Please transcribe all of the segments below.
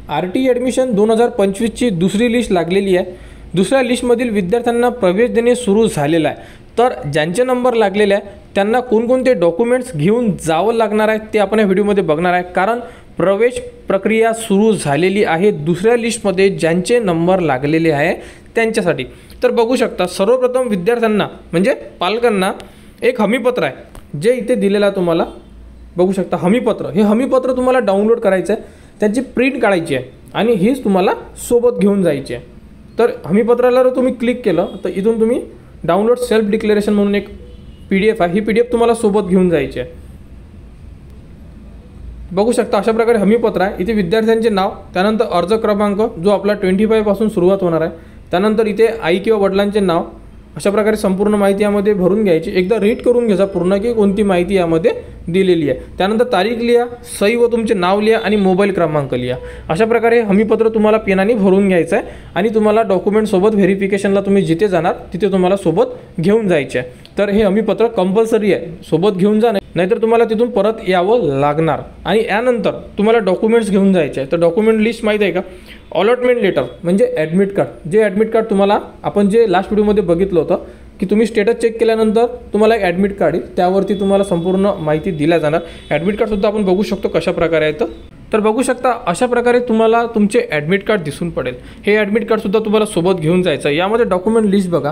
RT admission 2025ची दुसरी list लागलेली आहे। दुसऱ्या लिस्टमधील विद्यार्थ्यांना प्रवेश देणे सुरू झालेला आहे। तर ज्यांचे नंबर लागलेले आहे त्यांना कोणकोणते डॉक्युमेंट्स घेऊन जावं लागणार आहे ते आपण या व्हिडिओमध्ये बघणार आहे, कारण प्रवेश प्रक्रिया सुरू झालेली आहे दुसऱ्या लिस्टमध्ये ज्यांचे नंबर लागलेले आहे त्यांच्यासाठी। तर बघू शकता सर्वप्रथम विद्यार्थ्यांना म्हणजे पालकांना एक हमीपत्र आहे जे इथे दिलेलं आहे तुम्हाला बघू शकता। हमीपत्र, हे हमीपत्र तुम्हाला डाउनलोड करायचं आहे, त्याची प्रिंट काढायची आहे आणि हीच तुम्हाला सोबत घेऊन जायची आहे। तर हमीपत्राला जर तुम्ही क्लिक केलं तर इथून तुम्ही डाउनलोड सेल्फ डिक्लेरेशन म्हणून एक PDF आहे, ही PDF तुम्हाला सोबत घेऊन जायची आहे। बघू शकता अशा प्रकारे हमीपत्र आहे। इथे विद्यार्थ्यांचे नाव, त्यानंतर अर्ज क्रमांक जो आपला 25 पासून सुरुवात होणार आहे, त्यानंतर इथे आई किंवा वडिलांचे नाव, अशा प्रकारे संपूर्ण माहिती यामध्ये भरून घ्यायची। एकदा रीड करून घ्यायचा पूर्ण की कोणती माहिती यामध्ये दिलेली आहे। त्यानंतर तारीख लिहा, सही व तुमचे नाव लिहा आणि मोबाईल क्रमांक लिहा। अशा प्रकारे हमीपत्र तुम्हाला पेनाने भरून घ्यायचं आहे आणि तुम्हाला डॉक्युमेंट सोबत व्हेरिफिकेशनला तुम्ही जिथे जाणार तिथे तुम्हाला सोबत घेऊन जायचे आहे। तर हे हमीपत्र कंपल्सरी आहे, सोबत घेऊन जा, नाहीतर तुम्हाला तिथून परत यावं लागणार। आणि यानंतर तुम्हाला डॉक्युमेंट्स घेऊन जायचे आहे। तर डॉक्युमेंट लिस्ट माहिती आहे का? अलॉटमेंट लेटर म्हणजे ॲडमिट कार्ड, जे ॲडमिट कार्ड तुम्हाला आपण जे लास्ट व्हिडिओमध्ये बघितलं होतं की तुम्ही स्टेटस चेक केल्यानंतर तुम्हाला एक ॲडमिट कार्ड येईल, त्यावरती तुम्हाला संपूर्ण माहिती दिल्या जाणार। ॲडमिट कार्डसुद्धा आपण बघू शकतो कशा प्रकारे आहे तर बघू शकता अशा प्रकारे तुम्हाला तुमचे ॲडमिट कार्ड दिसून पडेल। हे ॲडमिट कार्डसुद्धा तुम्हाला सोबत घेऊन जायचं आहे। यामध्ये डॉक्युमेंट लिस्ट बघा,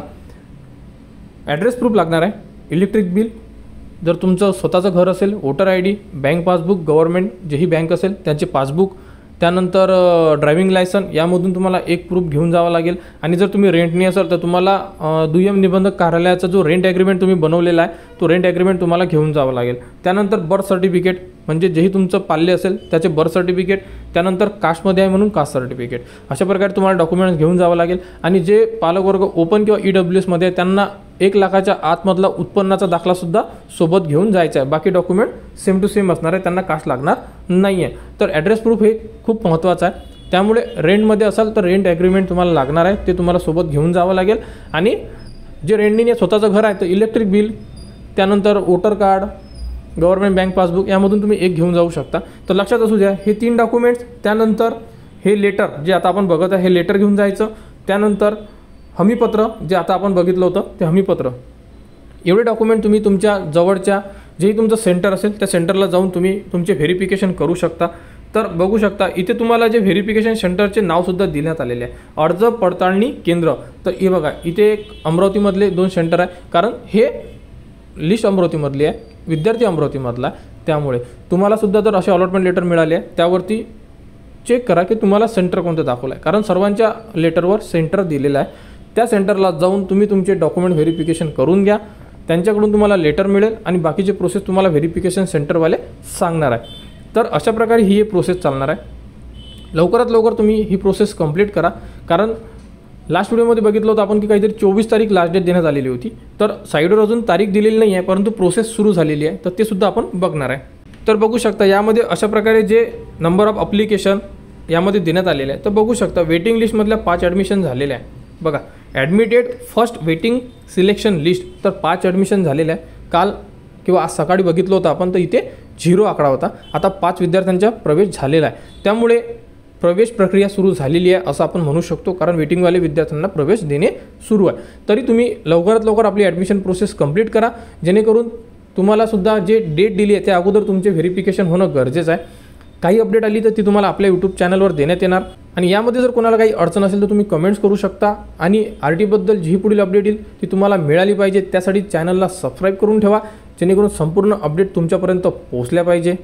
ॲड्रेस प्रूफ लागणार आहे, इलेक्ट्रिक बिल, जर तुमचं स्वतःचं घर असेल voter ID, bank passbook, government जेही बँक असेल त्यांचे पासबुक, त्यानंतर ड्रायव्हिंग लायसन, यामधून तुम्हाला एक प्रूफ घेऊन जावं लागेल। आणि जर तुम्ही रेंटनी असाल तर तुम्हाला दुय्यम निबंधक कार्यालयाचा जो रेंट ॲग्रीमेंट तुम्ही बनवलेला आहे तो रेंट ॲग्रीमेंट तुम्हाला घेऊन जावं लागेल। त्यानंतर बर्थ सर्टिफिकेट म्हणजे जेही तुमचं पाल्य असेल त्याचे बर्थ सर्टिफिकेट, त्यानंतर कास्टमध्ये आहे म्हणून कास्ट सर्टिफिकेट, अशा प्रकारे तुम्हाला डॉक्युमेंट्स घेऊन जावं लागेल। आणि जे पालकवर्ग ओपन किंवा EWS मध्ये आहे त्यांना 1 लाखाच्या आतमधला उत्पन्नाचा दाखलासुद्धा सोबत घेऊन जायचा आहे। बाकी डॉक्युमेंट सेम टू सेम असणार आहे, त्यांना कास्ट लागणार नाही आहे। तर ॲड्रेस प्रूफ हे खूप महत्त्वाचं आहे, त्यामुळे रेंटमध्ये असाल तर रेंट ॲग्रीमेंट तुम्हाला लागणार आहे, ते तुम्हाला सोबत घेऊन जावं लागेल। आणि जे रेंटनी स्वतःचं घर आहे तर इलेक्ट्रिक बिल, त्यानंतर voter card, government bank passbook यामधून तुम्ही एक घेऊन जाऊ शकता। तर लक्षात असू द्या हे 3 डॉक्युमेंट्स, त्यानंतर हे लेटर जे आता आपण बघत आहे हे लेटर घेऊन जायचं, त्यानंतर हमीपत्र जे आता आपण बघितलं होतं ते हमीपत्र, एवढे डॉक्युमेंट तुम्ही तुमच्या जवळच्या जेही तुमचं सेंटर असेल त्या सेंटरला जाऊन तुम्ही तुमचे व्हेरिफिकेशन करू शकता। तर बघू शकता इथे तुम्हाला जे व्हेरिफिकेशन सेंटरचे नावसुद्धा देण्यात आलेले आहे, अर्ज पडताळणी केंद्र। तर हे बघा इथे एक अमरावतीमधले 2 सेंटर आहे, कारण हे लिस्ट अमरावतीमधली आहे, विद्यार्थी अमरावतीमधला, त्यामुळे तुम्हाला सुद्धा जर असे अलॉटमेंट लेटर मिळाले त्यावरती चेक करा की तुम्हाला सेंटर कोणतं दाखवलं आहे, कारण सर्वांच्या लेटरवर सेंटर दिलेलं आहे। त्या सेंटरला जाऊन तुम्ही तुमचे डॉक्युमेंट व्हेरिफिकेशन करून घ्या, त्यांच्याकडून तुम्हाला लेटर मिळेल आणि बाकीचे प्रोसेस तुम्हाला व्हेरिफिकेशन सेंटरवाले सांगणार आहे। तर अशा प्रकारे ही प्रोसेस चालणार आहे। लवकरात लवकर तुम्ही ही प्रोसेस कंप्लीट करा, कारण लास्ट व्हिडिओमध्ये बघितलं होतं आपण की काहीतरी 24 तारीख लास्ट डेट देण्यात आलेली होती। तर साईडवर अजून तारीख दिलेली नाही आहे, परंतु प्रोसेस सुरू झालेली आहे, तर ते सुद्धा आपण बघणार आहे। तर बघू शकता यामध्ये अशा प्रकारे जे नंबर ऑफ अप्लिकेशन यामध्ये देण्यात आलेले आहे। तर बघू शकता वेटिंग लिस्टमधल्या 5 ॲडमिशन झालेले आहे बघा, admitted first waiting selection list, तर 5 ॲडमिशन झालेले आहे। काल किंवा आज सकाळी बघितलं होतं आपण तर इथे 0 आकडा होता, आता 5 विद्यार्थ्यांचा प्रवेश झालेला आहे, त्यामुळे प्रवेश प्रक्रिया सुरू झालेली आहे असं आपण म्हणू शकतो, कारण वेटिंगवाले विद्यार्थ्यांना प्रवेश देणे सुरू आहे। तरी तुम्ही लवकरात लवकर आपली ॲडमिशन प्रोसेस कंप्लीट करा, जेणेकरून तुम्हाला सुद्धा जे डेट दिली आहे त्या अगोदर तुमचे व्हेरिफिकेशन होणं गरजेचं आहे। काही अपडेट आली तर ती तुम्हाला आपल्या यूट्यूब चॅनलवर देण्यात येणार। आणि यामध्ये जर कोणाला काही अडचण असेल तर तुम्ही कमेंट्स करू शकता, आणि RT बद्दल जी पुढील अपडेट येईल ती तुम्हाला मिळाली पाहिजे त्यासाठी चॅनलला सबस्क्राईब करून ठेवा, जेणेकरून संपूर्ण अपडेट तुमच्यापर्यंत पोहोचल्या पाहिजे।